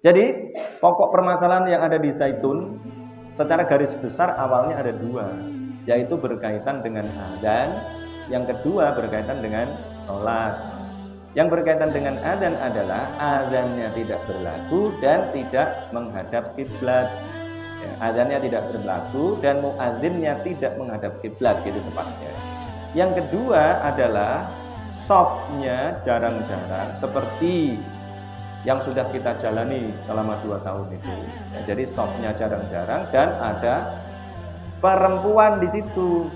Jadi pokok permasalahan yang ada di zaitun secara garis besar awalnya ada dua, yaitu berkaitan dengan adzan, yang kedua berkaitan dengan sholat. Yang berkaitan dengan adzan adalah adzannya tidak berlaku dan tidak menghadap kiblat. Ya, adzannya tidak berlaku dan muadzinnya tidak menghadap kiblat, gitu tepatnya. Yang kedua adalah shofnya jarang-jarang seperti yang sudah kita jalani selama 2 tahun itu. Ya, jadi shofnya jarang-jarang dan ada perempuan di situ.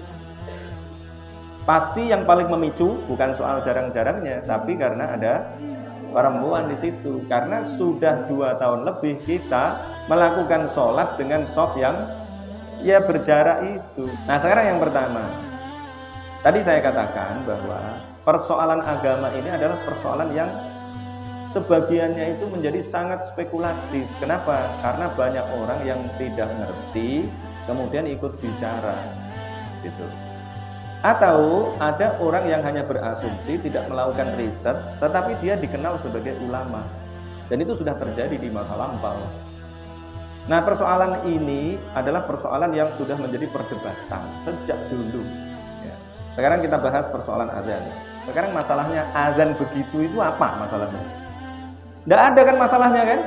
Pasti yang paling memicu bukan soal jarang-jarangnya, tapi karena ada perempuan di situ. Karena sudah 2 tahun lebih kita melakukan sholat dengan shaf yang ya berjarak itu. Nah, sekarang yang pertama, tadi saya katakan bahwa persoalan agama ini adalah persoalan yang sebagiannya itu menjadi sangat spekulatif. Kenapa? Karena banyak orang yang tidak ngerti kemudian ikut bicara gitu. Atau ada orang yang hanya berasumsi, tidak melakukan riset, tetapi dia dikenal sebagai ulama. Dan itu sudah terjadi di masa lampau. Nah, persoalan ini adalah persoalan yang sudah menjadi perdebatan sejak dulu ya. Sekarang kita bahas persoalan azan. Sekarang masalahnya azan begitu itu apa masalahnya? Tidak ada kan masalahnya kan?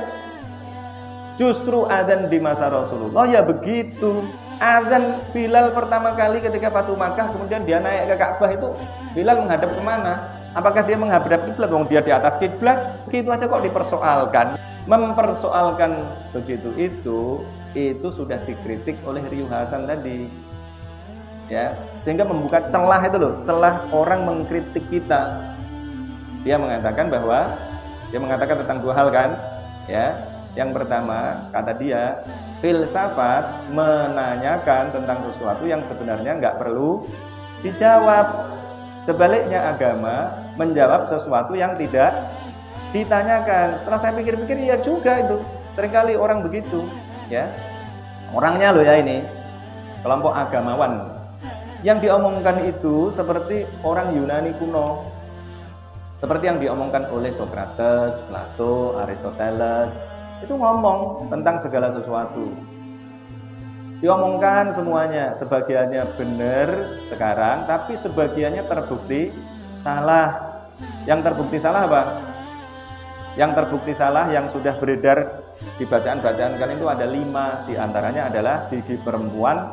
Justru azan di masa Rasulullah ya begitu. Azan Bilal pertama kali ketika Fatu Makkah, kemudian dia naik ke Ka'bah itu Bilal menghadap kemana? Apakah dia menghadap kiblat? Wong dia di atas kiblat. Begitu aja kok dipersoalkan. Mempersoalkan begitu itu sudah dikritik oleh Riu Hasan tadi. Ya, sehingga membuka celah itu loh, celah orang mengkritik kita. Dia mengatakan tentang 2 hal kan? Ya. Yang pertama, kata dia, filsafat menanyakan tentang sesuatu yang sebenarnya nggak perlu dijawab. Sebaliknya agama menjawab sesuatu yang tidak ditanyakan. Setelah saya pikir-pikir, ya juga itu. Seringkali orang begitu, ya. Orangnya loh ya ini, kelompok agamawan. Yang diomongkan itu seperti orang Yunani kuno. Seperti yang diomongkan oleh Socrates, Plato, Aristoteles. Itu ngomong tentang segala sesuatu. Diomongkan semuanya, sebagiannya benar sekarang, tapi sebagiannya terbukti salah. Yang terbukti salah apa? Yang terbukti salah yang sudah beredar di bacaan-bacaan kalian itu ada 5. Di antaranya adalah gigi perempuan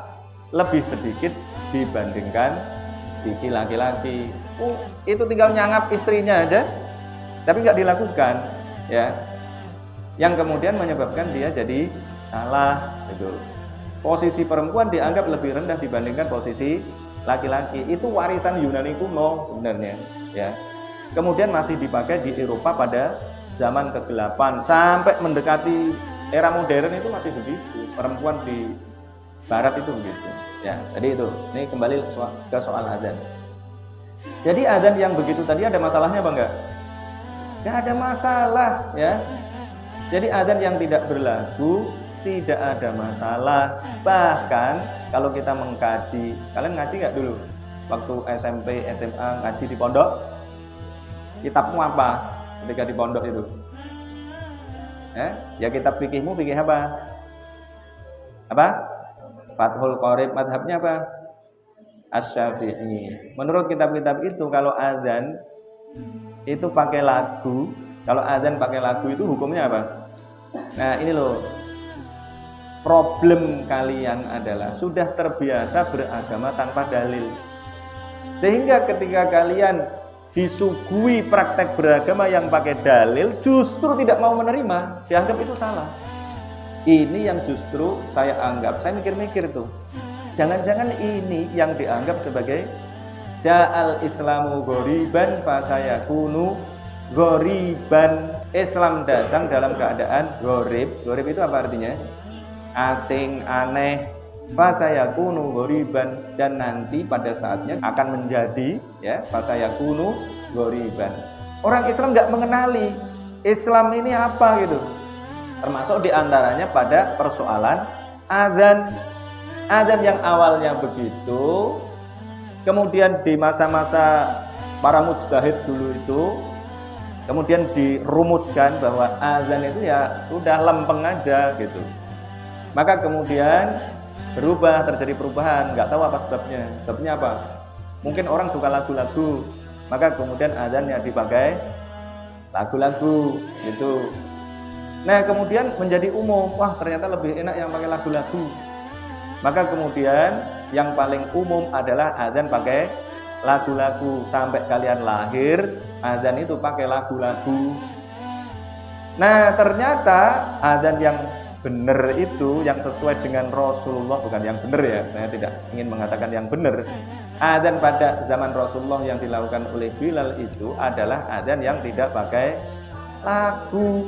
lebih sedikit dibandingkan gigi laki-laki. Itu tinggal nyangap istrinya aja, tapi nggak dilakukan, ya. Yang kemudian menyebabkan dia jadi salah gitu. Posisi perempuan dianggap lebih rendah dibandingkan posisi laki-laki. Itu warisan Yunani kuno sebenarnya, ya. Kemudian masih dipakai di Eropa pada zaman ke-8 sampai mendekati era modern itu masih begitu. Perempuan di barat itu begitu, ya. Jadi itu. Ini kembali ke soal azan. Jadi azan yang begitu tadi ada masalahnya apa enggak? Enggak ada masalah, ya. Jadi azan yang tidak berlaku tidak ada masalah. Bahkan kalau kita mengkaji, kalian ngaji nggak dulu? Waktu SMP, SMA ngaji di pondok? Kitabmu apa ketika di pondok itu? Ya kitab fikihmu fikih apa? Apa? Fathul Qorib, madhabnya apa? Asy-Syafi'i. Menurut kitab-kitab itu kalau azan itu pakai lagu, kalau azan pakai lagu itu hukumnya apa? Nah ini loh, problem kalian adalah sudah terbiasa beragama tanpa dalil, sehingga ketika kalian disuguhi praktek beragama yang pakai dalil justru tidak mau menerima, dianggap itu salah. Ini yang justru saya anggap, saya mikir-mikir tuh, jangan-jangan ini yang dianggap sebagai ja'al islamu ghoriban fasayakunu ghoriban. Islam datang dalam keadaan ghorib. Ghorib itu apa artinya? Asing, aneh. Fasayakunu ghoriban, dan nanti pada saatnya akan menjadi, ya, fasayakunu ghoriban. Orang Islam nggak mengenali Islam ini apa gitu. Termasuk diantaranya pada persoalan azan. Azan yang awalnya begitu, kemudian di masa-masa para mujtahid dulu itu kemudian dirumuskan bahwa azan itu ya sudah lempeng aja gitu. Maka kemudian berubah, terjadi perubahan, nggak tahu apa sebabnya. Sebabnya apa? Mungkin orang suka lagu-lagu, maka kemudian azannya dipakai lagu-lagu gitu. Nah kemudian menjadi umum, wah ternyata lebih enak yang pakai lagu-lagu. Maka kemudian yang paling umum adalah azan pakai lagu-lagu. Sampai kalian lahir, azan itu pakai lagu-lagu. Nah ternyata azan yang benar itu, yang sesuai dengan Rasulullah, bukan yang benar ya, saya tidak ingin mengatakan yang benar. Azan pada zaman Rasulullah yang dilakukan oleh Bilal itu adalah azan yang tidak pakai lagu.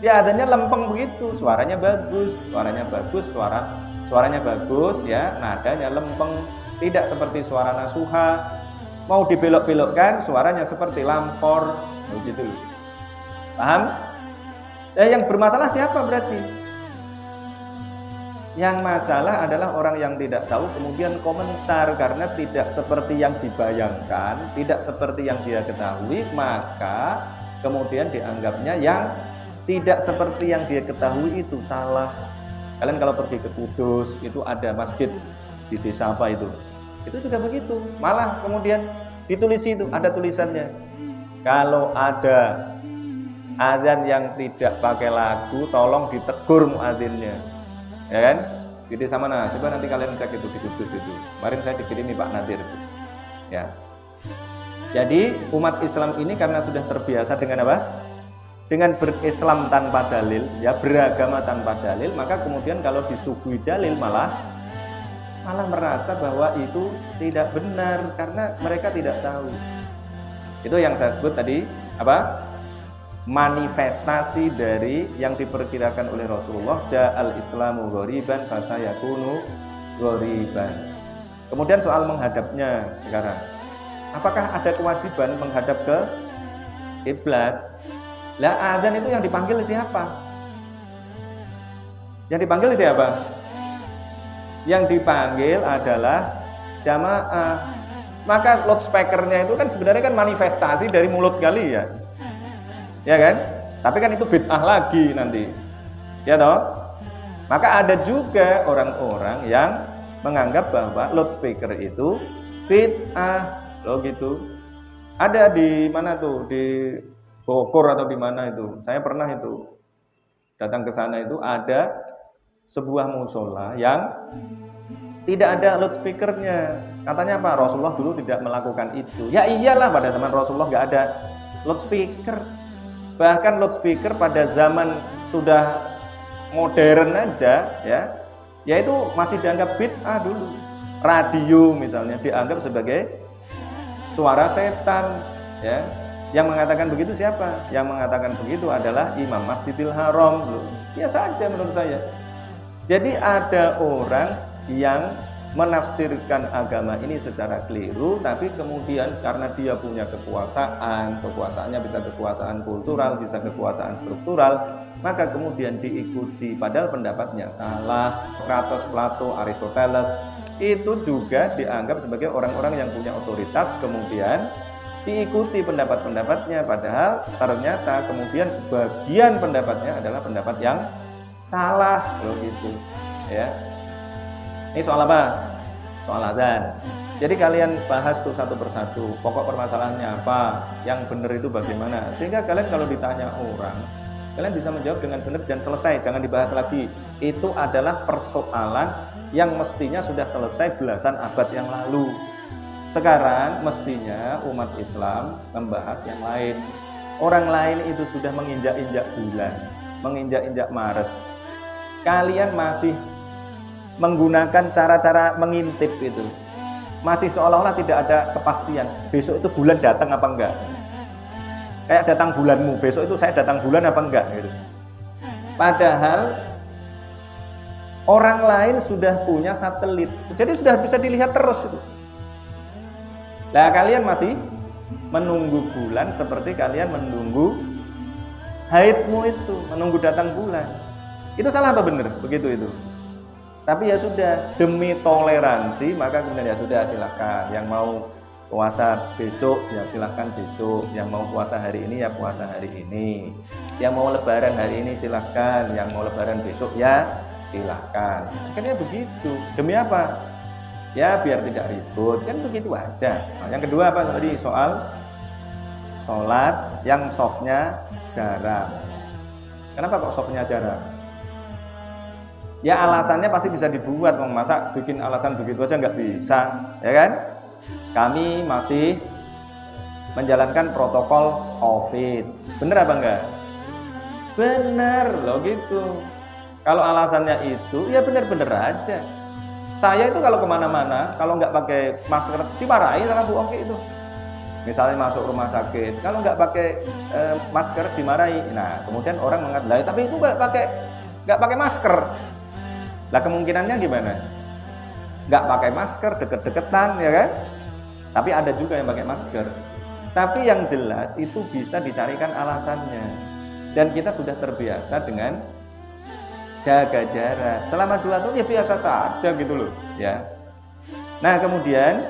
Ya azannya lempeng begitu, suaranya bagus, suaranya bagus ya, nadanya lempeng, tidak seperti suara nasuha. Mau dibelok-belokkan suaranya seperti lampor begitu. Paham? Yang bermasalah siapa berarti? Yang masalah adalah orang yang tidak tahu kemudian komentar karena tidak seperti yang dibayangkan, tidak seperti yang dia ketahui, maka kemudian dianggapnya yang tidak seperti yang dia ketahui itu salah. Kalian kalau pergi ke Kudus itu ada masjid di desa apa itu juga begitu. Malah kemudian ditulis itu, ada tulisannya, kalau ada azan yang tidak pakai lagu tolong ditegur muadzinnya. Ya kan? Di desa mana? Coba nanti kalian cek itu di Kudus itu. Kemarin saya dikirimi Pak Nadir itu. Ya. Jadi umat Islam ini karena sudah terbiasa dengan apa? Dengan berislam tanpa dalil, ya beragama tanpa dalil, maka kemudian kalau disuguhi dalil malah merasa bahwa itu tidak benar karena mereka tidak tahu. Itu yang saya sebut tadi apa? Manifestasi dari yang diperkirakan oleh Rasulullah, ja'al islamu ghoriban fasayakunu ghoriban. Kemudian soal menghadapnya sekarang, apakah ada kewajiban menghadap ke kiblat? Lah azan itu yang dipanggil siapa? Yang dipanggil siapa? Yang dipanggil adalah jamaah. Maka loudspeakernya itu kan sebenarnya kan manifestasi dari mulut kalian. Ya kan? Tapi kan itu bid'ah lagi nanti. Ya toh? Maka ada juga orang-orang yang menganggap bahwa loudspeaker itu bid'ah. Loh gitu. Ada di mana tuh? Di Bogor atau di mana itu? Saya pernah itu datang ke sana, itu ada sebuah musola yang tidak ada loudspeakernya. Katanya apa? Rasulullah dulu tidak melakukan itu. Ya iyalah, pada zaman Rasulullah nggak ada loudspeaker. Bahkan loudspeaker pada zaman sudah modern aja ya itu masih dianggap bid'ah dulu. Radio misalnya dianggap sebagai suara setan ya. Yang mengatakan begitu siapa? Yang mengatakan begitu adalah Imam Masjidil Haram. Biasa aja menurut saya. Jadi ada orang yang menafsirkan agama ini secara keliru, tapi kemudian karena dia punya kekuasaannya bisa kekuasaan kultural, bisa kekuasaan struktural, maka kemudian diikuti, padahal pendapatnya salah. Kratos, Plato, Aristoteles itu juga dianggap sebagai orang-orang yang punya otoritas, kemudian diikuti pendapat-pendapatnya, padahal ternyata kemudian sebagian pendapatnya adalah pendapat yang salah loh gitu ya. Ini soal apa? Soal azan. Jadi kalian bahas tuh satu persatu, pokok permasalahannya apa, yang benar itu bagaimana, sehingga kalian kalau ditanya orang, kalian bisa menjawab dengan benar dan selesai, jangan dibahas lagi. Itu adalah persoalan yang mestinya sudah selesai belasan abad yang lalu. Sekarang mestinya umat Islam membahas yang lain. Orang lain itu sudah menginjak-injak bulan, menginjak-injak Maret. Kalian masih menggunakan cara-cara mengintip itu, masih seolah-olah tidak ada kepastian besok itu bulan datang apa enggak. Kayak datang bulanmu, besok itu saya datang bulan apa enggak gitu. Padahal orang lain sudah punya satelit, jadi sudah bisa dilihat terus itu. Nah kalian masih menunggu bulan seperti kalian menunggu haidmu itu, menunggu datang bulan. Itu salah atau benar? Begitu itu. Tapi ya sudah, demi toleransi maka kemudian ya sudah silakan yang mau puasa besok ya silahkan besok, yang mau puasa hari ini ya puasa hari ini, yang mau lebaran hari ini silahkan, yang mau lebaran besok ya silahkan. Akhirnya begitu. Demi apa? Ya biar tidak ribut, kan begitu aja. Nah, yang kedua apa tadi? Soal sholat yang softnya jarang. Kenapa kok softnya jarang? Ya alasannya pasti bisa dibuat, masa bikin alasan begitu aja nggak bisa, ya kan? Kami masih menjalankan protokol COVID. Bener apa enggak? Bener loh gitu. Kalau alasannya itu, ya bener-bener aja. Saya itu kalau kemana-mana, kalau nggak pakai masker, dimarahi sama Bu Ongki itu. Misalnya masuk rumah sakit, kalau nggak pakai masker dimarahi. Nah, kemudian orang mengatakan, tapi itu nggak pakai masker. Lah kemungkinannya gimana? Nggak pakai masker, deket-deketan, ya kan? Tapi ada juga yang pakai masker. Tapi yang jelas itu bisa dicarikan alasannya. Dan kita sudah terbiasa dengan jaga jarak. Selama 2 tahun ya biasa saja gitu loh, ya. Nah, kemudian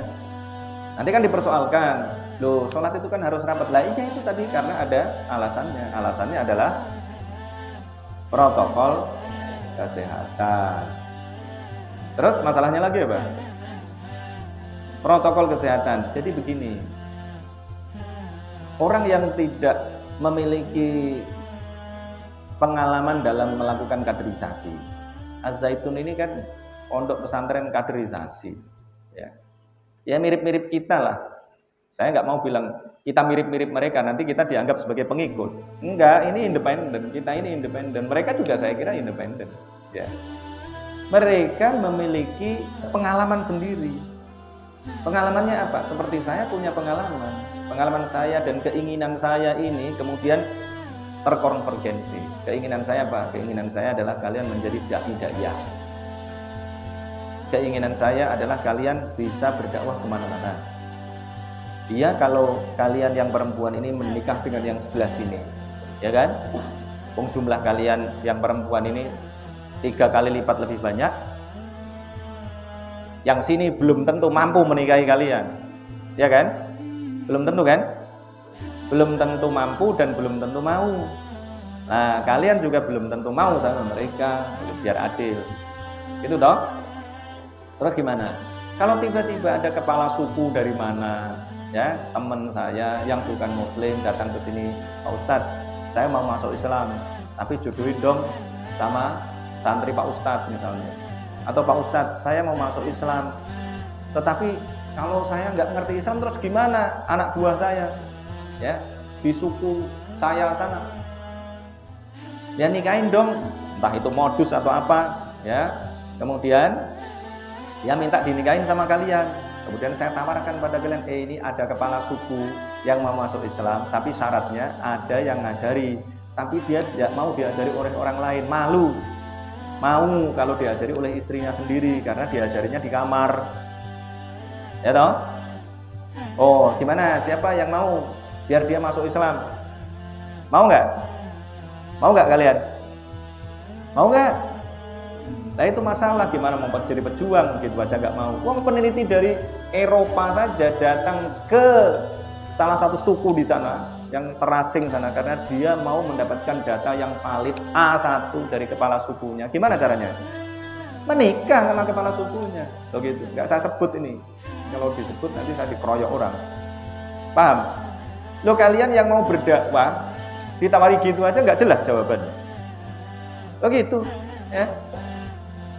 nanti kan dipersoalkan, loh sholat itu kan harus rapat. Lah iya itu tadi karena ada alasannya. Alasannya adalah protokol kesehatan. Terus masalahnya lagi apa? Protokol kesehatan. Jadi begini, orang yang tidak memiliki pengalaman dalam melakukan kaderisasi, Az-Zaitun ini kan pondok pesantren kaderisasi, ya mirip-mirip kita lah. Saya nggak mau bilang kita mirip-mirip mereka, nanti kita dianggap sebagai pengikut. Enggak, ini independen, kita ini independen. Mereka juga saya kira independen, ya. Mereka memiliki pengalaman sendiri. Pengalamannya apa? Seperti saya punya pengalaman. Pengalaman saya dan keinginan saya ini kemudian terkonvergensi. Keinginan saya apa? Keinginan saya adalah kalian menjadi dai-daiyah. Keinginan saya adalah kalian bisa berdakwah kemana-mana. Iya, kalau kalian yang perempuan ini menikah dengan yang sebelah sini, ya kan? Jumlah kalian yang perempuan ini 3 kali lipat lebih banyak. Yang sini belum tentu mampu menikahi kalian, ya kan? Belum tentu kan? Belum tentu mampu dan belum tentu mau. Nah, kalian juga belum tentu mau sama mereka, biar adil. Itu toh. Terus gimana? Kalau tiba-tiba ada kepala suku dari mana, ya, teman saya yang bukan muslim datang ke sini, Pak Ustadz, saya mau masuk Islam, tapi jodohin dong sama santri Pak Ustadz misalnya. Atau Pak Ustadz, saya mau masuk Islam, tetapi kalau saya nggak ngerti Islam terus gimana anak buah saya, ya, di suku saya sana, ya nikahin dong, entah itu modus atau apa, ya. Kemudian ya minta dinikahin sama kalian. Kemudian saya tawarkan pada kalian, ini ada kepala suku yang mau masuk Islam, tapi syaratnya ada yang ngajari, tapi dia tidak mau diajari oleh orang lain, malu. Mau kalau diajari oleh istrinya sendiri karena diajarinya di kamar, ya toh. Oh gimana, siapa yang mau biar dia masuk Islam? Mau nggak? Mau nggak kalian? Mau nggak? Nah itu masalah, gimana mau jadi pejuang gitu aja nggak mau. Wong peneliti dari Eropa saja datang ke salah satu suku di sana yang terasing sana karena dia mau mendapatkan data yang valid A1 dari kepala sukunya. Gimana caranya? Menikah sama kepala sukunya. Loh gitu. Nggak saya sebut ini. Kalau disebut nanti saya dikeroyok orang. Paham? Loh kalian yang mau berdakwah ditawari gitu aja nggak jelas jawabannya. Loh gitu, ya.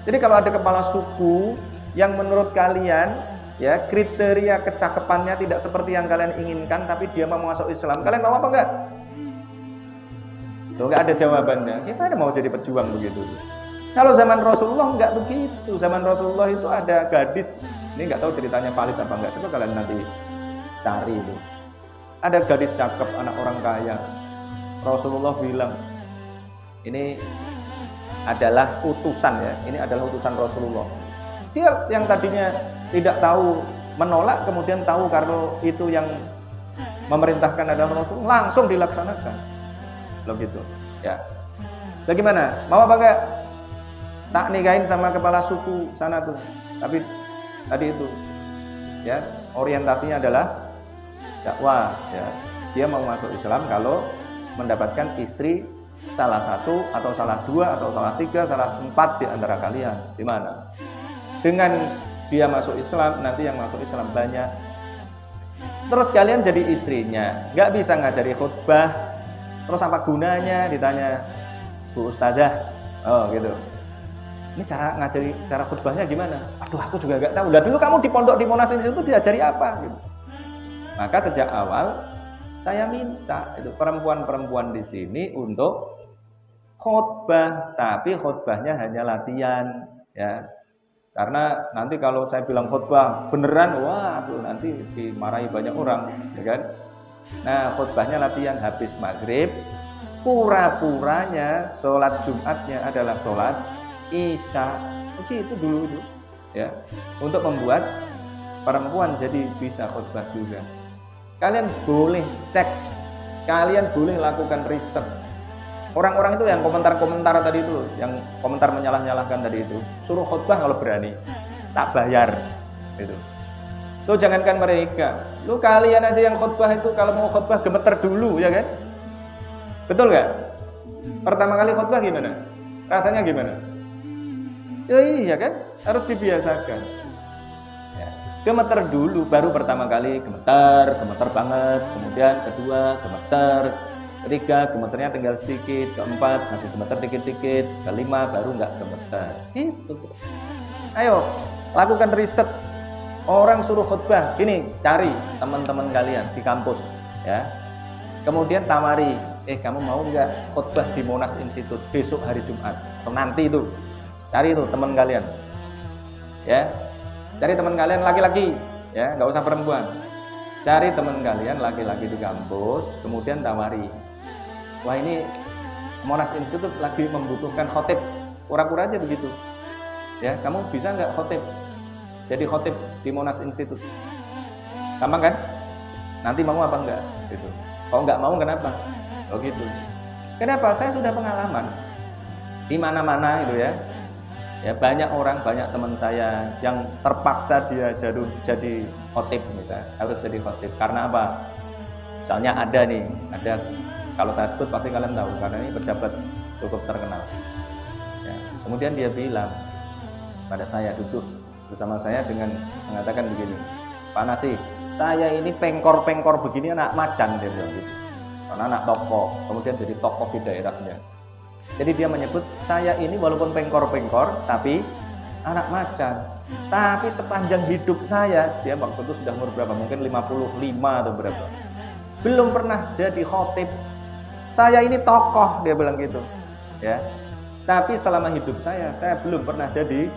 Jadi kalau ada kepala suku yang menurut kalian, ya, kriteria kecakapannya tidak seperti yang kalian inginkan, tapi dia mau masuk Islam, kalian mau apa enggak? Tuh, enggak ada jawabannya. Kita mau jadi pejuang begitu. Kalau zaman Rasulullah enggak begitu. Zaman Rasulullah itu ada gadis, ini enggak tahu ceritanya valid apa enggak, coba kalian nanti cari itu. Ada gadis cakep, anak orang kaya. Rasulullah bilang, ini adalah utusan, ya, ini adalah utusan Rasulullah. Dia yang tadinya tidak tahu menolak, kemudian tahu kalau itu yang memerintahkan adalah Rasul, langsung dilaksanakan. Loh gitu, ya. Bagaimana? Mau apa enggak? Tak nikahin sama kepala suku sana tuh. Tapi tadi itu, ya, orientasinya adalah dakwah, ya. Dia mau masuk Islam kalau mendapatkan istri salah satu atau salah dua atau salah tiga, salah empat di antara kalian. Di mana? Dengan dia masuk Islam, nanti yang masuk Islam banyak. Terus kalian jadi istrinya, nggak bisa ngajari khutbah. Terus apa gunanya? Ditanya Bu Ustazah, oh gitu. Ini cara ngajari, cara khutbahnya gimana? Aduh, aku juga nggak tahu. Lah dulu kamu di pondok di Monas itu diajari apa? Gitu. Maka sejak awal saya minta itu perempuan-perempuan di sini untuk khutbah, tapi khutbahnya hanya latihan, ya. Karena nanti kalau saya bilang khutbah beneran, wah, tuh nanti dimarahi banyak orang, ya kan? Nah, khutbahnya latihan habis maghrib, pura-puranya sholat Jumatnya adalah sholat Isya. Itu dulu itu, ya, untuk membuat perempuan jadi bisa khutbah juga. Kalian boleh cek, kalian boleh lakukan riset. Orang-orang itu yang komentar-komentar tadi itu, yang komentar menyalah-nyalahkan tadi itu, suruh khutbah kalau berani, tak bayar, gitu. Tuh jangankan mereka, lu kalian aja yang khutbah itu kalau mau khutbah gemeter dulu, ya kan? Betul nggak? Pertama kali khutbah gimana? Rasanya gimana? Ya iya kan, harus dibiasakan. Ya. Gemeter dulu, baru pertama kali gemeter banget, kemudian kedua gemeter. Ketiga gemeternya tinggal sedikit, keempat masih gemeter dikit-dikit, kelima baru nggak gemeter. Gitu. Ayo lakukan riset. Orang suruh khutbah, gini, cari teman-teman kalian di kampus, ya. Kemudian tawari, kamu mau nggak khutbah di Monas Institute besok hari Jumat atau nanti itu? Cari itu teman kalian, ya. Cari teman kalian laki-laki, ya, nggak usah perempuan. Cari teman kalian laki-laki di kampus, kemudian tawari. Wah, ini Monas Institute lagi membutuhkan khotib, pura-pura aja begitu, ya. Kamu bisa nggak khotib? Jadi khotib di Monas Institute, gampang kan? Nanti mau apa enggak? Gitu. Kalau nggak mau kenapa? Oh gitu. Kenapa? Saya sudah pengalaman di mana-mana itu, ya. Ya banyak orang, banyak teman saya yang terpaksa dia jadi khotib, misalnya harus jadi khotib. Karena apa? Misalnya ada kalau saya sebut pasti kalian tahu karena ini pejabat cukup terkenal. Ya, kemudian dia bilang pada saya, duduk bersama saya dengan mengatakan begini, Pak Nasi, saya ini pengkor-pengkor begini anak macan, dia bilang gitu. Karena anak tokoh, kemudian jadi tokoh di daerahnya. Jadi dia menyebut saya ini walaupun pengkor-pengkor tapi anak macan. Tapi sepanjang hidup saya, dia waktu itu sudah umur berapa? Mungkin 55 atau berapa. Belum pernah jadi khotib. Saya ini tokoh, dia bilang gitu, ya. Tapi selama hidup saya belum pernah jadi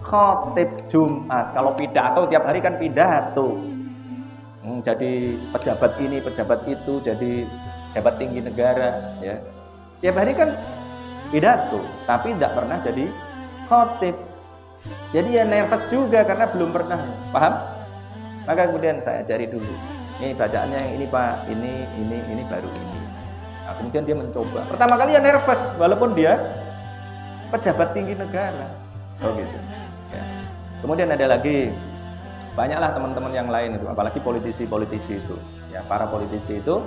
khotib Jumat. Kalau pidato tiap hari kan pidato. Jadi pejabat ini, pejabat itu, jadi pejabat tinggi negara, ya. Tiap hari kan pidato, tapi tidak pernah jadi khotib. Jadi ya nervous juga karena belum pernah, paham? Maka kemudian saya cari dulu. Ini bacaannya yang ini Pak, ini baru ini. Nah, kemudian dia mencoba. Pertama kali ya nervous, walaupun dia pejabat tinggi negara. Oh gitu. Ya. Kemudian ada lagi, banyaklah teman-teman yang lain itu, apalagi politisi-politisi itu. Ya, para politisi itu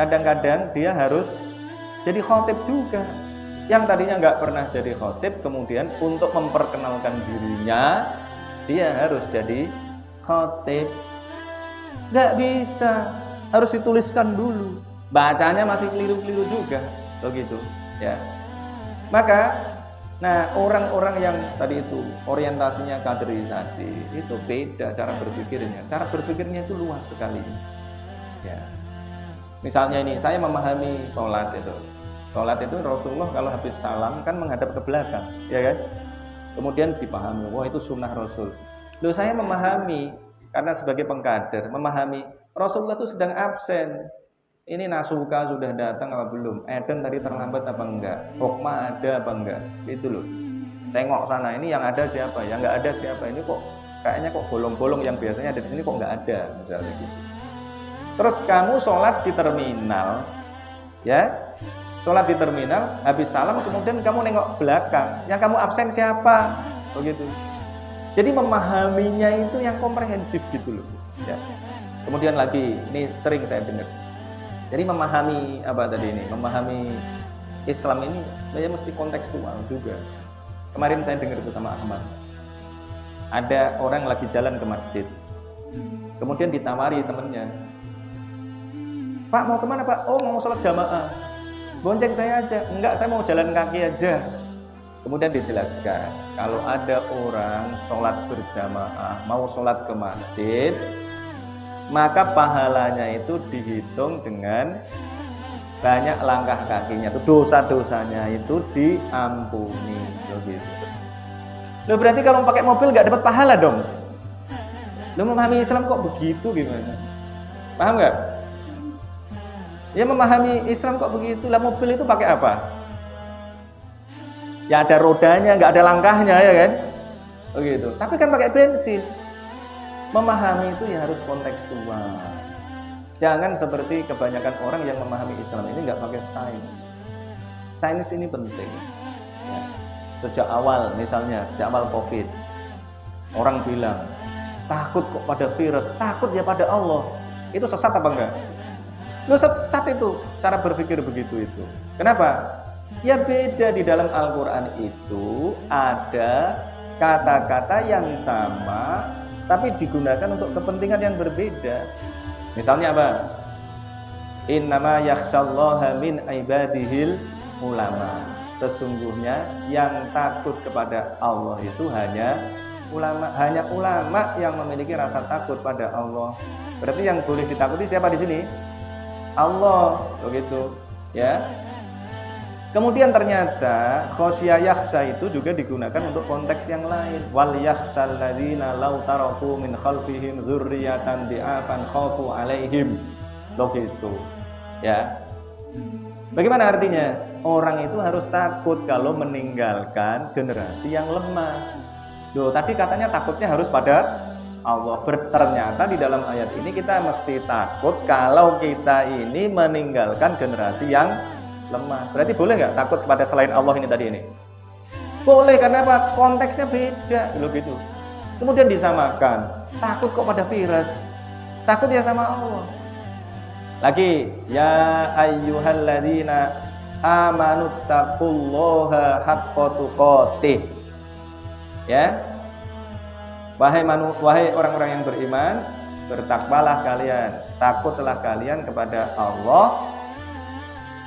kadang-kadang dia harus jadi khotib juga. Yang tadinya nggak pernah jadi khotib, kemudian untuk memperkenalkan dirinya, dia harus jadi khotib. Nggak bisa, harus dituliskan dulu. Bacanya masih keliru-keliru juga, begitu, ya. Maka, nah orang-orang yang tadi itu orientasinya kaderisasi itu beda cara berpikirnya. Cara berpikirnya itu luas sekali, ya. Misalnya ini, saya memahami sholat itu. Sholat itu Rasulullah kalau habis salam kan menghadap ke belakang, ya kan? Kemudian dipahami, wah itu sunnah Rasul. Loh, saya memahami karena sebagai pengkader, memahami Rasulullah itu sedang absen. Ini nasuka sudah datang apa belum? Eden tadi terlambat apa enggak? Hokmah ada apa enggak? Itu loh. Tengok sana, ini yang ada siapa? Yang enggak ada siapa? Ini kok kayaknya kok bolong-bolong yang biasanya ada di sini kok enggak ada, misalnya gitu. Terus kamu sholat di terminal, ya? Sholat di terminal, habis salam kemudian kamu nengok belakang. Yang kamu absen siapa? Begitu. Jadi memahaminya itu yang komprehensif gitu loh. Ya. Kemudian lagi, ini sering saya dengar. Jadi memahami apa tadi ini? Memahami Islam ini saya mesti kontekstual juga. Kemarin saya dengar itu sama Ahmad. Ada orang lagi jalan ke masjid. Kemudian ditawari temennya. Pak mau kemana Pak? Oh mau sholat jamaah. Bonceng saya aja. Enggak, saya mau jalan kaki aja. Kemudian dijelaskan, kalau ada orang sholat berjamaah, mau sholat ke masjid, maka pahalanya itu dihitung dengan banyak langkah kakinya. Itu dosa-dosanya itu diampuni. Begitu. Loh berarti kalau pakai mobil nggak dapat pahala dong? Lo memahami Islam kok begitu gimana? Paham nggak? Ya memahami Islam kok begitu. Lah mobil itu pakai apa? Ya ada rodanya, nggak ada langkahnya ya kan? Begitu. Tapi kan pakai bensin. Memahami itu ya harus kontekstual. Jangan seperti kebanyakan orang yang memahami Islam ini nggak pakai sains. Sains ini penting. Ya. Sejak awal, misalnya sejak awal COVID, orang bilang takut kok pada virus, takut ya pada Allah. Itu sesat apa enggak? Lu sesat itu cara berpikir begitu itu. Kenapa? Ya beda, di dalam Al-Quran itu ada kata-kata yang sama tapi digunakan untuk kepentingan yang berbeda. Misalnya apa? Innama yakhsyallaha min ibadihil ulama. Sesungguhnya yang takut kepada Allah itu hanya ulama yang memiliki rasa takut pada Allah. Berarti yang boleh ditakuti siapa di sini? Allah, begitu, ya. Kemudian ternyata khosyah yakhsha itu juga digunakan untuk konteks yang lain. Wal yakhshal ladzina law taraku min khalfihim dzurriyyatan di'afan khafu 'alaihim. Begitu. Ya. Bagaimana artinya? Orang itu harus takut kalau meninggalkan generasi yang lemah. Loh, tadi katanya takutnya harus pada Allah. Ternyata di dalam ayat ini kita mesti takut kalau kita ini meninggalkan generasi yang lemah. Berarti boleh nggak takut kepada selain Allah ini tadi ini? Boleh, karena apa? Konteksnya beda, loh gitu. Kemudian disamakan, takut kok pada virus, takut ya sama Allah. Lagi, ya ayyuhalladzina amanu taqullaha haqqa tuqatih. Ya, wahai orang-orang yang beriman, bertakwalah kalian, takutlah kalian kepada Allah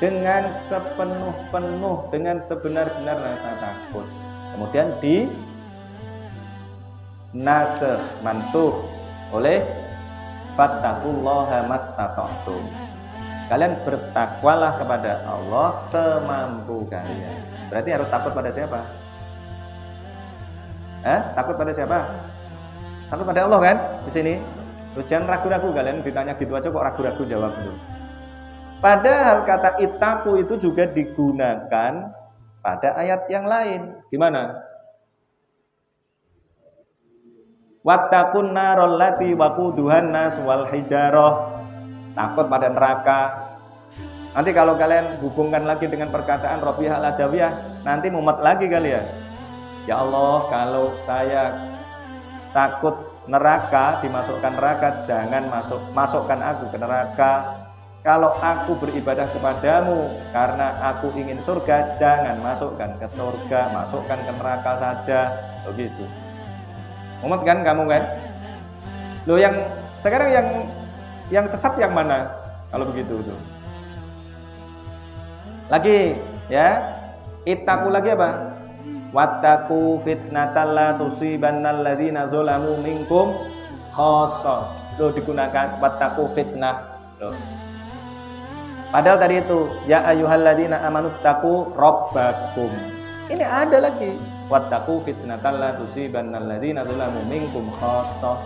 dengan sepenuh-penuh, dengan sebenar-benar rasa takut. Kemudian di nasakh, mansuh oleh fattaqullaha mastata'tum. Kalian bertakwalah kepada Allah semampu kalian. Berarti harus takut pada siapa? Takut pada siapa? Takut pada Allah kan? Di sini. Jangan ragu-ragu, kalian ditanya gitu aja kok ragu-ragu jawab dulu. Padahal kata ittaqu itu juga digunakan pada ayat yang lain. Gimana? Wattaqun narol lati waquduhan nas wal hijarah. Takut pada neraka. Nanti kalau kalian hubungkan lagi dengan perkataan Rabi'ah al-Adawiyah, nanti mumet lagi kalian. Ya Allah, kalau saya takut neraka, dimasukkan neraka, jangan masukkan aku ke neraka. Kalau aku beribadah kepadamu karena aku ingin surga, jangan masukkan ke surga, masukkan ke neraka saja. Begitu. Umat kan kamu kan? Loh, yang sekarang yang sesat yang mana? Kalau begitu tuh. Lagi ya, ittaqu lagi apa? Wattaqu fitnatal la tusibannal ladzina zalamu minkum khassah. Loh, digunakan wattaqu fitnah. Loh. Padahal tadi itu ya ayyuhalladzina amanu taqu rabbakum. Ini ada lagi wattaqu fitnatal la tusibannal ladzina zalamu minkum khassah.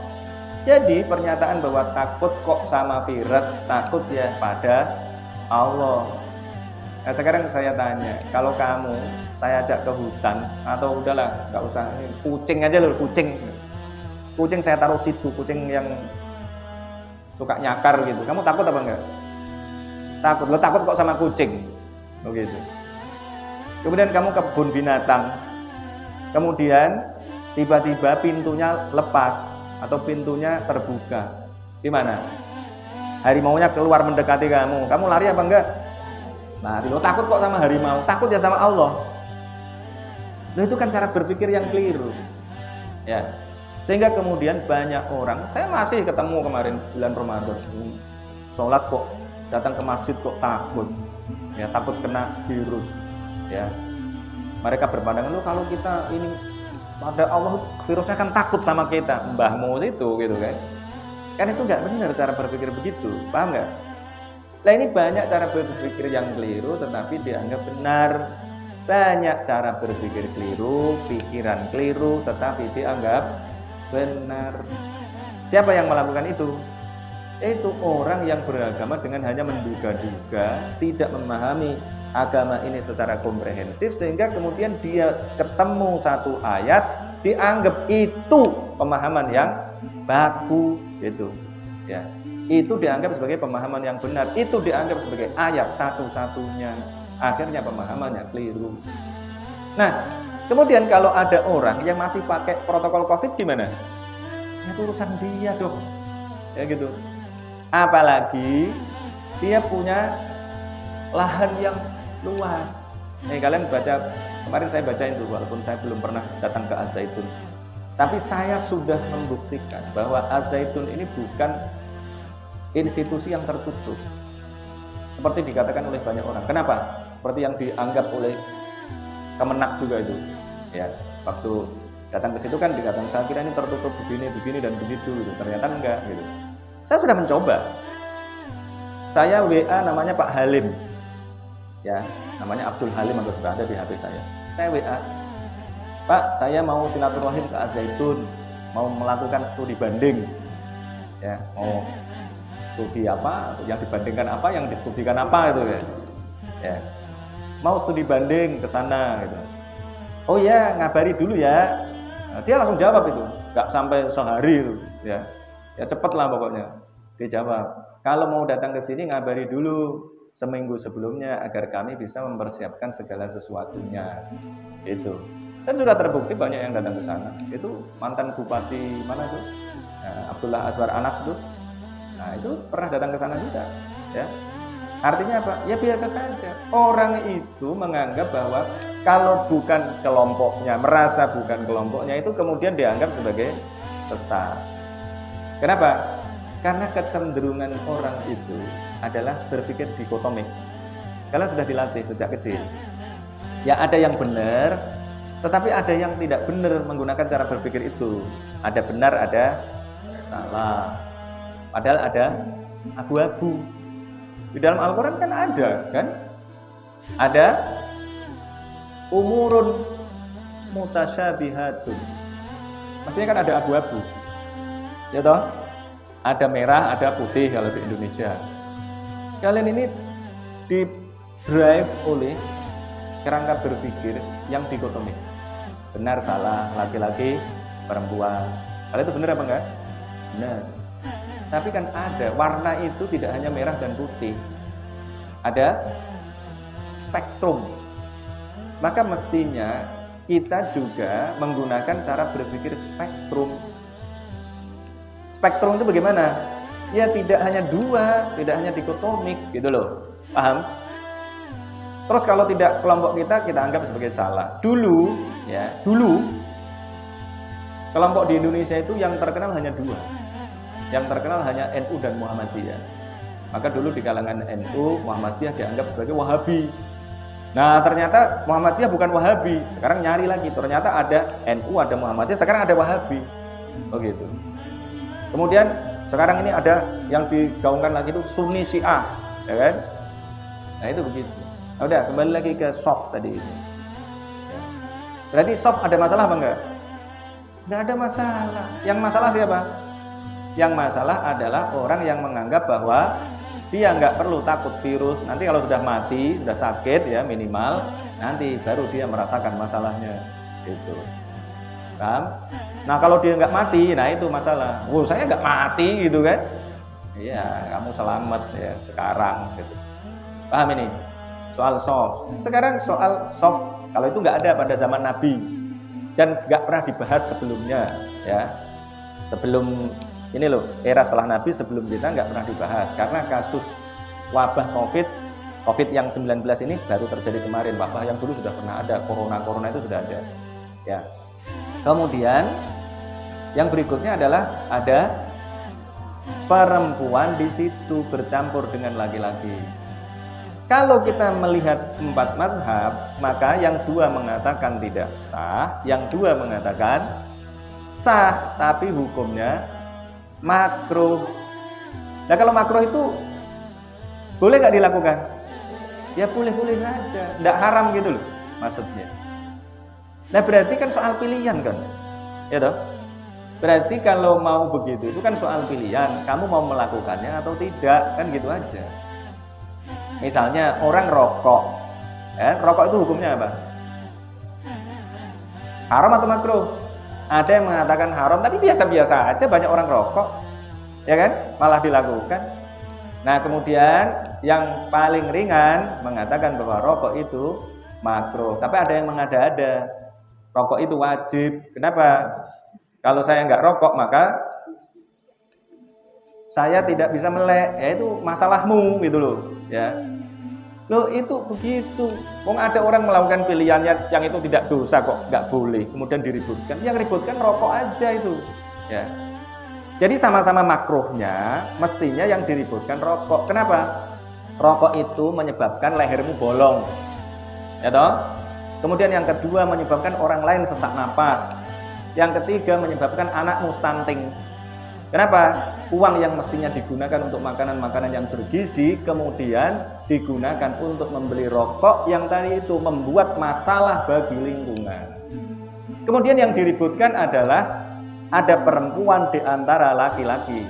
Jadi pernyataan bahwa takut kok sama virus, takut ya pada Allah. Nah, sekarang saya tanya, kalau kamu saya ajak ke hutan atau udahlah nggak usah, kucing aja loh, kucing saya taruh situ, kucing yang suka nyakar gitu, kamu takut apa enggak? Takut. Lo takut kok sama kucing, begitu. Kemudian kamu ke kebun binatang, kemudian tiba-tiba pintunya lepas atau pintunya terbuka, Gimana? Harimaunya keluar mendekati kamu, kamu lari apa enggak? Lari. Lo takut kok sama harimau? Takut ya sama Allah. Nah, itu kan cara berpikir yang keliru. Ya. Sehingga kemudian banyak orang, saya masih ketemu kemarin bulan Ramadan, sholat kok, datang ke masjid kok takut, ya takut kena virus, ya. Mereka berpandangan, lo kalau kita ini pada Allah virusnya kan takut sama kita, mbahmu itu gitu kan. Kan itu nggak benar cara berpikir begitu, paham nggak? Nah ini banyak cara berpikir yang keliru tetapi dianggap benar. Banyak cara berpikir keliru, pikiran keliru tetapi dianggap benar. Siapa yang melakukan itu? Itu orang yang beragama dengan hanya menduga-duga, tidak memahami agama ini secara komprehensif, sehingga kemudian dia ketemu satu ayat dianggap itu pemahaman yang baku, gitu ya. Itu dianggap sebagai pemahaman yang benar, itu dianggap sebagai ayat satu-satunya. Akhirnya pemahamannya keliru. Nah, kemudian kalau ada orang yang masih pakai protokol COVID gimana? Ya itu urusan dia dong. Ya gitu. Apalagi dia punya lahan yang luas. Kalian baca, kemarin saya bacain tuh, walaupun saya belum pernah datang ke Az-Zaitun. Tapi saya sudah membuktikan bahwa Az-Zaitun ini bukan institusi yang tertutup. Seperti dikatakan oleh banyak orang. Kenapa? Seperti yang dianggap oleh Kemenak juga itu. Ya, waktu datang ke situ kan dikatakan saya kira ini tertutup begini dan begitu gitu. Ternyata enggak gitu. Saya sudah mencoba. Saya WA namanya Pak Halim. Ya, namanya Abdul Halim atau sudah ada di HP saya. Saya WA. Pak, saya mau silaturahim ke Az-Zaitun, mau melakukan studi banding. Ya, mau studi apa, yang dibandingkan apa, yang distudikan apa itu ya. Ya. Mau studi banding ke sana gitu. Oh ya, ngabari dulu ya. Nah, dia langsung jawab itu, nggak sampai sehari itu, ya. Ya cepet lah pokoknya. Dia jawab, kalau mau datang ke sini ngabari dulu seminggu sebelumnya agar kami bisa mempersiapkan segala sesuatunya. Itu. Dan sudah terbukti banyak yang datang ke sana. Itu mantan bupati mana itu? Nah, Abdullah Azwar Anas itu. Nah, itu pernah datang ke sana juga, ya. Artinya apa? Ya biasa saja. Orang itu menganggap bahwa kalau bukan kelompoknya, merasa bukan kelompoknya, itu kemudian dianggap sebagai sesat. Kenapa? Karena kecenderungan orang itu adalah berpikir dikotomik. Kalian sudah dilatih sejak kecil. Ya ada yang benar, tetapi ada yang tidak benar menggunakan cara berpikir itu. Ada benar, ada salah. Padahal ada abu-abu. Di dalam Al-Quran kan ada, kan? Ada umurun mutasyabihatun. Maksudnya kan ada abu-abu. Ya toh? Ada merah, ada putih kalau di Indonesia. Kalian ini di drive oleh kerangka berpikir yang dikotomik. Benar, salah, laki-laki, perempuan. Kalian itu benar apa enggak? Benar. Tapi kan ada, warna itu tidak hanya merah dan putih. Ada spektrum. Maka mestinya kita juga menggunakan cara berpikir spektrum. Spektrum itu bagaimana? Ya tidak hanya dua, tidak hanya dikotomik gitu loh. Paham? Terus kalau tidak kelompok kita anggap sebagai salah. Dulu kelompok di Indonesia itu yang terkenal hanya dua. Yang terkenal hanya NU dan Muhammadiyah. Maka dulu di kalangan NU, Muhammadiyah dianggap sebagai Wahabi. Nah ternyata Muhammadiyah bukan Wahabi. Sekarang nyari lagi, ternyata ada NU, ada Muhammadiyah, sekarang ada Wahabi. Oh gitu. Kemudian sekarang ini ada yang digaungkan lagi itu Sunni Syiah, ya kan? Nah itu begitu. Nah, udah kembali lagi ke soft tadi itu. Berarti soft ada masalah apa enggak? Enggak ada masalah. Yang masalah siapa? Yang masalah adalah orang yang menganggap bahwa dia nggak perlu takut virus. Nanti kalau sudah mati, sudah sakit ya minimal, nanti baru dia merasakan masalahnya. Gitu. Paham? Nah kalau dia nggak mati, nah itu masalah. Wow, saya nggak mati gitu kan? Iya, kamu selamat ya sekarang. Gitu. Paham ini? Soal soft. Sekarang soal soft, kalau itu nggak ada pada zaman Nabi dan nggak pernah dibahas sebelumnya, ya. Sebelum Ini loh, era setelah Nabi sebelum kita nggak pernah dibahas karena kasus wabah COVID yang 19 ini baru terjadi kemarin. Wabah yang dulu sudah pernah ada, corona itu sudah ada. Ya. Kemudian yang berikutnya adalah ada perempuan di situ bercampur dengan laki-laki. Kalau kita melihat 4 mazhab, maka yang 2 mengatakan tidak sah, yang 2 mengatakan sah, tapi hukumnya makruh. Nah kalau makruh itu boleh nggak dilakukan? Ya boleh-boleh saja, tidak haram gitu loh maksudnya. Nah berarti kan soal pilihan kan, ya toh? Berarti kalau mau begitu itu kan soal pilihan, kamu mau melakukannya atau tidak, kan gitu aja. Misalnya orang rokok, rokok itu hukumnya apa? Haram atau makruh? Ada yang mengatakan haram, tapi biasa-biasa aja banyak orang rokok, ya kan? Malah dilakukan. Nah kemudian yang paling ringan mengatakan bahwa rokok itu makruh, tapi ada yang mengada-ada, rokok itu wajib. Kenapa? Kalau saya nggak rokok maka saya tidak bisa melek, ya itu masalahmu gitu loh, ya. Loh itu begitu. Wong ada orang melakukan pilihannya yang itu tidak dosa kok nggak boleh, kemudian diributkan. Yang ributkan rokok aja itu, ya. Jadi sama-sama makruhnya, mestinya yang diributkan rokok. Kenapa? Rokok itu menyebabkan lehermu bolong, ya toh. Kemudian yang kedua menyebabkan orang lain sesak napas. Yang ketiga menyebabkan anakmu stunting. Kenapa? Uang yang mestinya digunakan untuk makanan-makanan yang bergizi kemudian digunakan untuk membeli rokok yang tadi itu membuat masalah bagi lingkungan. Kemudian yang diributkan adalah ada perempuan di antara laki-laki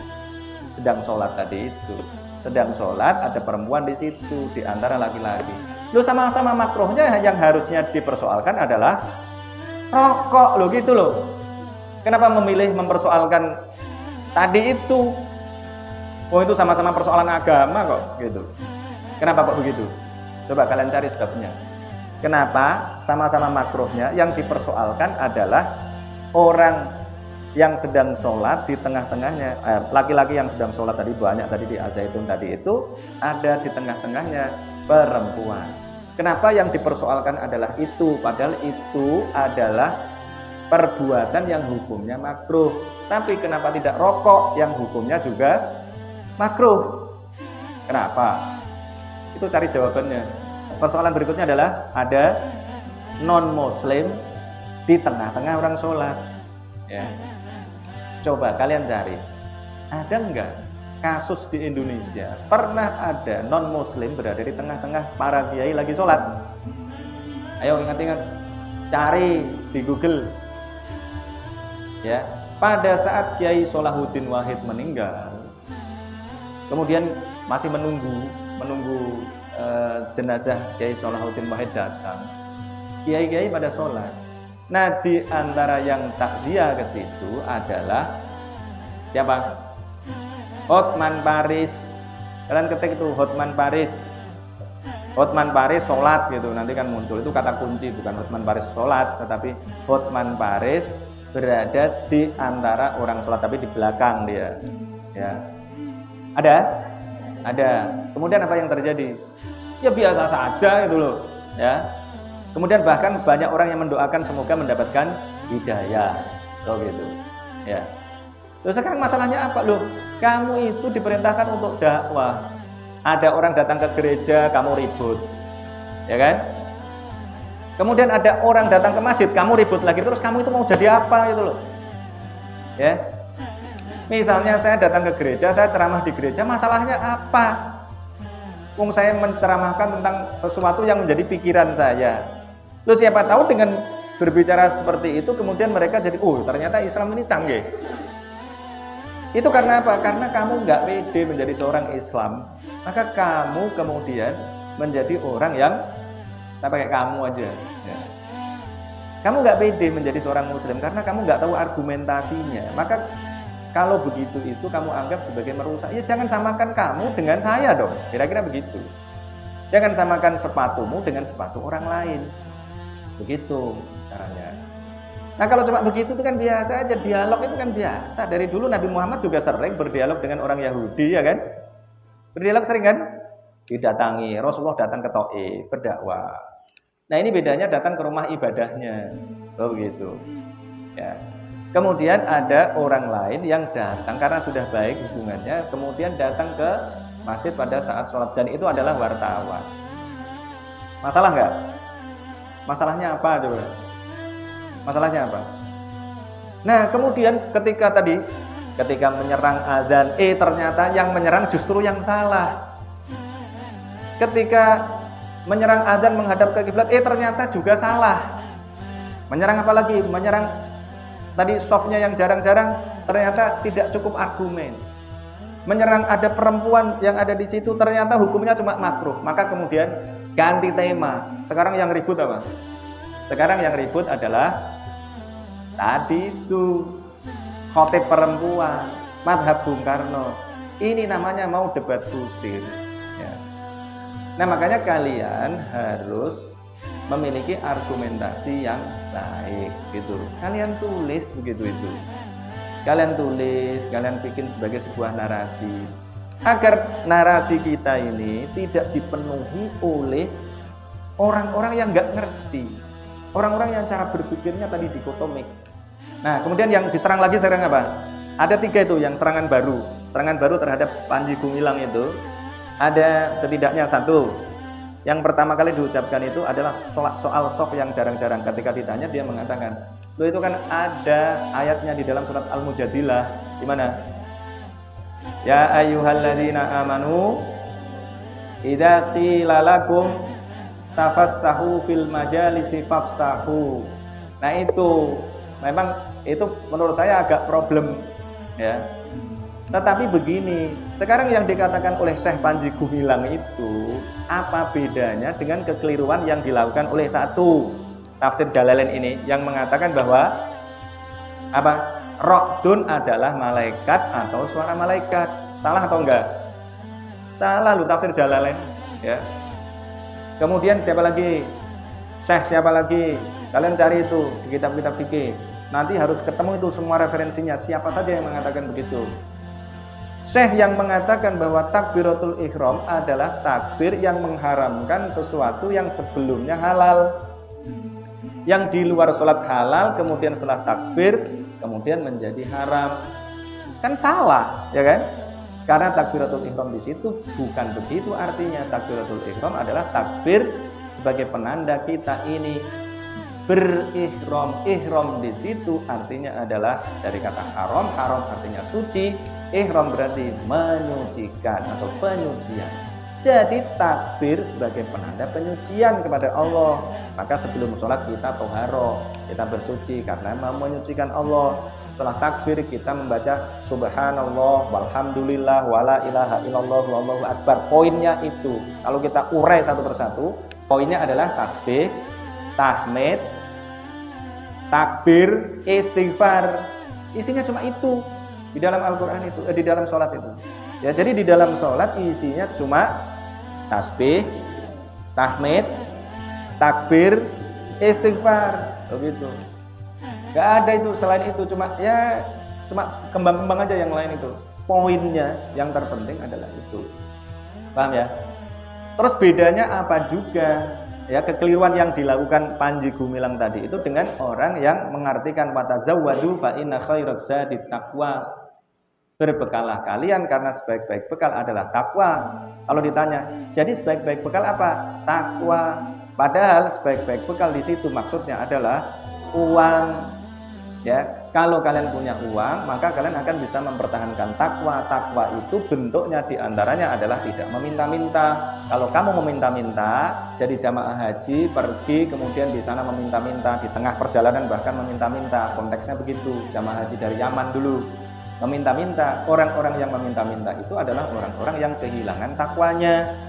sedang sholat tadi itu. Sedang sholat ada perempuan di situ di antara laki-laki. Lu sama-sama makruhnya yang harusnya dipersoalkan adalah rokok lo gitu loh. Kenapa memilih mempersoalkan tadi itu? Oh itu sama-sama persoalan agama kok gitu. Kenapa kok begitu? Coba kalian cari sebabnya. Kenapa sama-sama makruhnya yang dipersoalkan adalah orang yang sedang sholat di tengah-tengahnya, laki-laki yang sedang sholat tadi banyak tadi di Az-Zaitun tadi itu ada di tengah-tengahnya perempuan. Kenapa yang dipersoalkan adalah itu? Padahal itu adalah perbuatan yang hukumnya makruh. Tapi kenapa tidak rokok yang hukumnya juga makruh? Kenapa? Itu cari jawabannya. Persoalan berikutnya adalah ada non-muslim di tengah-tengah orang sholat, ya. Coba kalian cari, ada enggak kasus di Indonesia pernah ada non-muslim berada di tengah-tengah para kiai lagi sholat? Ayo ingat-ingat, cari di Google, ya. Pada saat Kiai Solahuddin Wahid meninggal, kemudian masih menunggu jenazah Kiai Solahuddin Wahid datang, kiai-kiai pada sholat. Nah di antara yang takziah ke situ adalah siapa? Hotman Paris. Kalian ketik itu Hotman Paris. Hotman Paris sholat gitu, nanti kan muncul itu kata kunci, bukan Hotman Paris sholat, tetapi Hotman Paris berada di antara orang sholat, tapi di belakang dia. Ya. Ada. Kemudian apa yang terjadi? Ya biasa saja itu loh. Ya. Kemudian bahkan banyak orang yang mendoakan semoga mendapatkan hidayah. Loh gitu. Ya. Terus sekarang masalahnya apa? Loh, kamu itu diperintahkan untuk dakwah. Ada orang datang ke gereja, kamu ribut. Ya kan? Kemudian ada orang datang ke masjid, kamu ribut lagi. Terus kamu itu mau jadi apa gitu loh. Ya. Misalnya saya datang ke gereja, saya ceramah di gereja, masalahnya apa? Wong saya menceramahkan tentang sesuatu yang menjadi pikiran saya. Loh siapa tahu dengan berbicara seperti itu kemudian mereka jadi, oh ternyata Islam ini canggih. Itu karena apa? Karena kamu nggak pede menjadi seorang Islam, maka kamu kemudian menjadi orang yang, saya pakai kamu aja. Ya. Kamu nggak pede menjadi seorang Muslim karena kamu nggak tahu argumentasinya. Maka kalau begitu itu kamu anggap sebagai merusak. Ya jangan samakan kamu dengan saya dong. Kira-kira begitu. Jangan samakan sepatumu dengan sepatu orang lain. Begitu caranya. Nah kalau cuma begitu itu kan biasa aja, dialog itu kan biasa. Dari dulu Nabi Muhammad juga sering berdialog dengan orang Yahudi, ya kan? Berdialog sering kan? Didatangi, Rasulullah datang ke Taif, berdakwah. Nah ini bedanya datang ke rumah ibadahnya, begitu. Ya. Kemudian ada orang lain yang datang karena sudah baik hubungannya, kemudian datang ke masjid pada saat sholat, dan itu adalah wartawan. Masalah nggak? Masalahnya apa coba? Masalahnya apa? Nah kemudian ketika menyerang azan, ternyata yang menyerang justru yang salah. Ketika menyerang azan menghadap ke kiblat, ternyata juga salah. Menyerang apa lagi? Menyerang tadi softnya yang jarang-jarang, ternyata tidak cukup argumen. Menyerang ada perempuan yang ada di situ, ternyata hukumnya cuma makruh. Maka kemudian ganti tema. Sekarang yang ribut apa? Sekarang yang ribut adalah tadi itu khotib perempuan, madhab Bung Karno. Ini namanya mau debat kusir. Ya. Nah makanya kalian harus memiliki argumentasi yang baik gitu. Kalian tulis begitu itu. Kalian tulis, kalian bikin sebagai sebuah narasi. Agar narasi kita ini tidak dipenuhi oleh orang-orang yang nggak ngerti. Orang-orang yang cara berpikirnya tadi dikotomik. Nah, kemudian yang diserang lagi sekarang apa? Ada 3 itu yang serangan baru. Serangan baru terhadap Panji Gumilang itu ada setidaknya 1. Yang pertama kali diucapkan itu adalah soal soft yang jarang-jarang. Ketika ditanya dia mengatakan, loh itu kan ada ayatnya di dalam surat Al-Mujadilah, di mana? Ya ayyuhalladzina amanu idza qila lakum tafassahu fil majalisi fafsahu. Nah itu memang itu menurut saya agak problem ya. Tetapi begini, sekarang yang dikatakan oleh Syekh Panji Gumilang itu apa bedanya dengan kekeliruan yang dilakukan oleh satu tafsir Jalalain ini yang mengatakan bahwa apa? Ra'dun adalah malaikat atau suara malaikat. Salah atau enggak? Salah lu tafsir Jalalain ya. Kemudian siapa lagi? Syekh siapa lagi? Kalian cari itu di kitab-kitab fikih. Nanti harus ketemu itu semua referensinya. Siapa saja yang mengatakan begitu? Syekh yang mengatakan bahwa takbiratul ihram adalah takbir yang mengharamkan sesuatu yang sebelumnya halal. Yang di luar sholat halal, kemudian setelah takbir, kemudian menjadi haram. Kan salah, ya kan? Karena takbiratul ihram di situ bukan begitu artinya. Takbiratul ihram adalah takbir sebagai penanda kita ini berihram. Ihram di situ artinya adalah dari kata haram, haram artinya suci, ihram berarti menyucikan atau penyucian. Jadi takbir sebagai penanda penyucian kepada Allah. Maka sebelum sholat kita toharo, kita bersuci karena mau menyucikan Allah. Setelah takbir kita membaca subhanallah walhamdulillah wala ilaha illallah wallahu akbar. Poinnya itu, kalau kita urai satu persatu, poinnya adalah tasbih, tahmid, takbir, istighfar. Isinya cuma itu di dalam Al-Quran itu, di dalam sholat itu. Ya, jadi di dalam sholat isinya cuma tasbih, tahmid, takbir, istighfar, begitu. Gak ada itu selain itu, cuma kembang-kembang aja yang lain itu. Poinnya yang terpenting adalah itu. Paham ya? Terus bedanya apa juga? Ya, kekeliruan yang dilakukan Panji Gumilang tadi itu dengan orang yang mengartikan watazawwadu fa inna khairaz zadit taqwa. Berbekalah kalian karena sebaik-baik bekal adalah takwa. Kalau ditanya, jadi sebaik-baik bekal apa? Takwa. Padahal sebaik-baik bekal di situ maksudnya adalah uang. Ya, kalau kalian punya uang, maka kalian akan bisa mempertahankan takwa. Takwa itu bentuknya diantaranya adalah tidak meminta-minta. Kalau kamu meminta-minta, jadi jamaah haji pergi kemudian di sana meminta-minta, di tengah perjalanan bahkan meminta-minta. Konteksnya begitu. Jamaah haji dari Yaman dulu meminta-minta. Orang-orang yang meminta-minta itu adalah orang-orang yang kehilangan takwanya.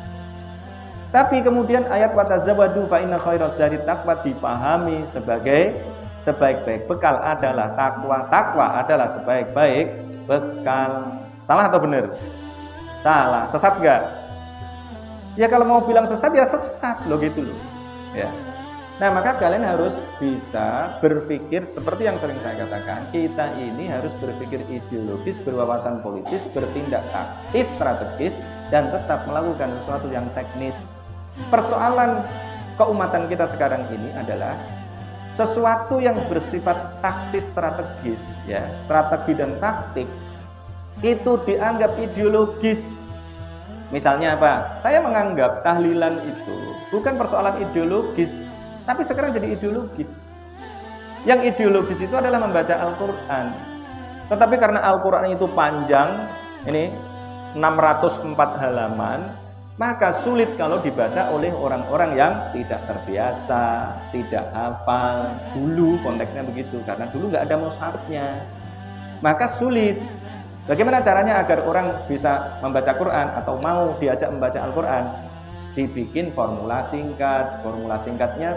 Tapi kemudian ayat watazawwadu fa inna khairaz zadi taqwa dipahami sebagai sebaik-baik bekal adalah takwa. Takwa adalah sebaik-baik bekal. Salah atau benar? Salah. Sesat enggak? Ya kalau mau bilang sesat ya sesat loh gitu loh. Ya. Nah, maka kalian harus bisa berpikir seperti yang sering saya katakan, kita ini harus berpikir ideologis, berwawasan politis, bertindak taktis, strategis, dan tetap melakukan sesuatu yang teknis. Persoalan keumatan kita sekarang ini adalah sesuatu yang bersifat taktis strategis, ya, strategi dan taktik itu dianggap ideologis. Misalnya apa? Saya menganggap tahlilan itu bukan persoalan ideologis, tapi sekarang jadi ideologis. Yang ideologis itu adalah membaca Al-Quran. Tetapi karena Al-Quran itu panjang, ini 604 halaman, maka sulit kalau dibaca oleh orang-orang yang tidak terbiasa, tidak hafal. Dulu konteksnya begitu, karena dulu nggak ada mushafnya. Maka sulit. Bagaimana caranya agar orang bisa membaca Quran atau mau diajak membaca Al-Quran? Dibikin formula singkat. Formula singkatnya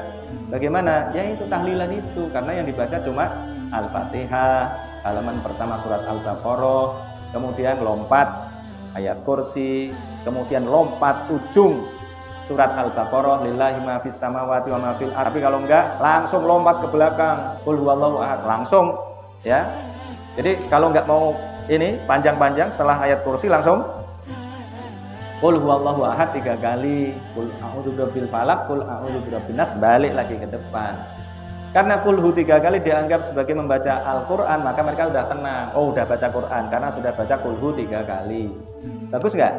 bagaimana? Ya itu tahlilan itu, karena yang dibaca cuma Al-Fatihah, halaman pertama surat Al-Baqarah, kemudian lompat ayat kursi, kemudian lompat ujung surat Al-Baqarah, lillahi ma fis samawati wa ma fil ardi. Kalau enggak langsung lompat ke belakang, qul huwallahu ahad, langsung, ya. Jadi kalau enggak mau ini panjang-panjang, setelah ayat kursi langsung qul huwallahu ahad 3 kali, qul a'udzu birabbil falaq, qul a'udzu birabbin nas, balik lagi ke depan. Karena qulhu 3 kali dianggap sebagai membaca Al-Quran, maka mereka sudah tenang. Oh, udah baca Quran karena sudah baca qulhu 3 kali. Bagus nggak?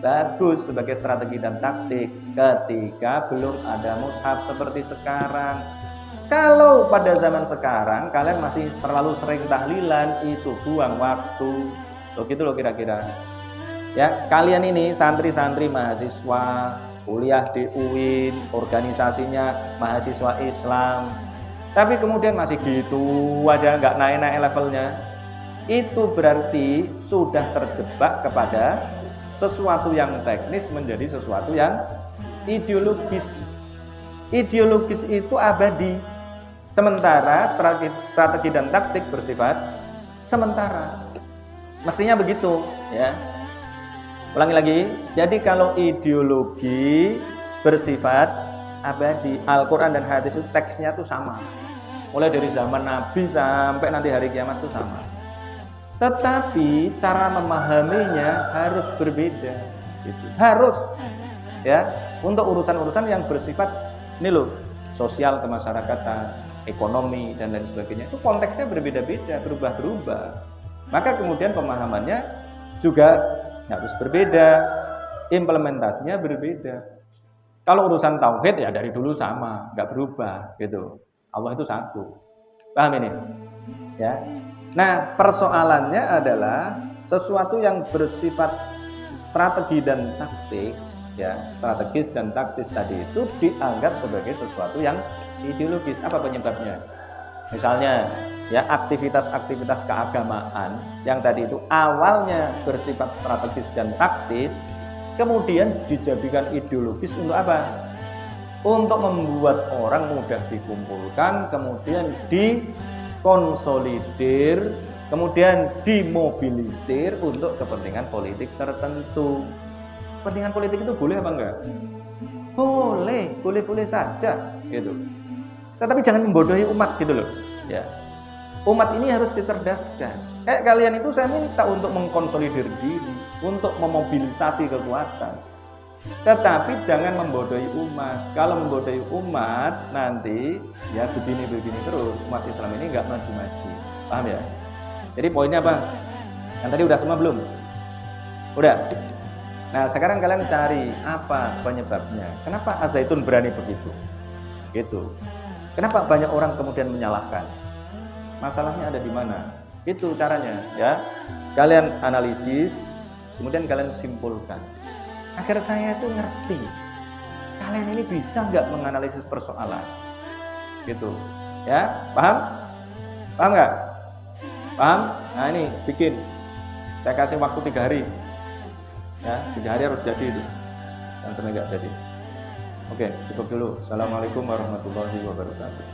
Bagus sebagai strategi dan taktik ketika belum ada mushaf seperti sekarang. Kalau pada zaman sekarang kalian masih terlalu sering tahlilan, itu buang waktu. Loh gitu loh kira-kira. Ya, kalian ini santri-santri mahasiswa, kuliah di UIN, organisasinya mahasiswa Islam, tapi kemudian masih gitu aja, nggak naik-naik levelnya. Itu berarti sudah terjebak kepada sesuatu yang teknis menjadi sesuatu yang ideologis. Ideologis itu abadi, sementara strategi dan taktik bersifat sementara. Mestinya begitu, ya. Ulangi lagi. Jadi kalau ideologi bersifat abadi, Al-Quran dan hadis itu teksnya itu sama, mulai dari zaman Nabi sampai nanti hari kiamat itu sama. Tetapi cara memahaminya harus berbeda, gitu. Harus, ya, untuk urusan-urusan yang bersifat ini loh, sosial kemasyarakatan, ekonomi dan lain sebagainya, itu konteksnya berbeda-beda, berubah-berubah. Maka kemudian pemahamannya juga harus berbeda, implementasinya berbeda. Kalau urusan tauhid ya dari dulu sama, nggak berubah, gitu. Allah itu satu, paham ini? Ya. Nah, persoalannya adalah sesuatu yang bersifat strategi dan taktik, ya, strategis dan taktis tadi itu dianggap sebagai sesuatu yang ideologis. Apa penyebabnya? Misalnya, ya, aktivitas-aktivitas keagamaan yang tadi itu awalnya bersifat strategis dan taktis, kemudian dijadikan ideologis untuk apa? Untuk membuat orang mudah dikumpulkan, kemudian dikonsolidir, kemudian dimobilisir untuk kepentingan politik tertentu. Kepentingan politik itu boleh apa enggak? Boleh saja, gitu. Tetapi jangan membodohi umat, gitu loh, ya. Umat ini harus dicerdaskan. Kayak kalian itu saya minta untuk mengkonsolidir diri, untuk memobilisasi kekuatan. Tetapi jangan membodohi umat. Kalau membodohi umat, nanti ya begini terus. Umat Islam ini nggak maju-maju. Paham ya? Jadi poinnya apa? Yang tadi udah semua belum? Udah? Nah, sekarang kalian cari apa penyebabnya. Kenapa Az-Zaitun berani begitu? Gitu. Kenapa banyak orang kemudian menyalahkan? Masalahnya ada di mana? Itu caranya, ya. Kalian analisis, kemudian kalian simpulkan. Agar saya itu ngerti. Kalian ini bisa nggak menganalisis persoalan? Gitu, ya. Paham? Paham nggak? Paham? Nah ini bikin. Saya kasih waktu 3 hari. Ya, 3 hari harus jadi itu. Yang sampai nggak jadi. Oke, cukup dulu. Assalamualaikum warahmatullahi wabarakatuh.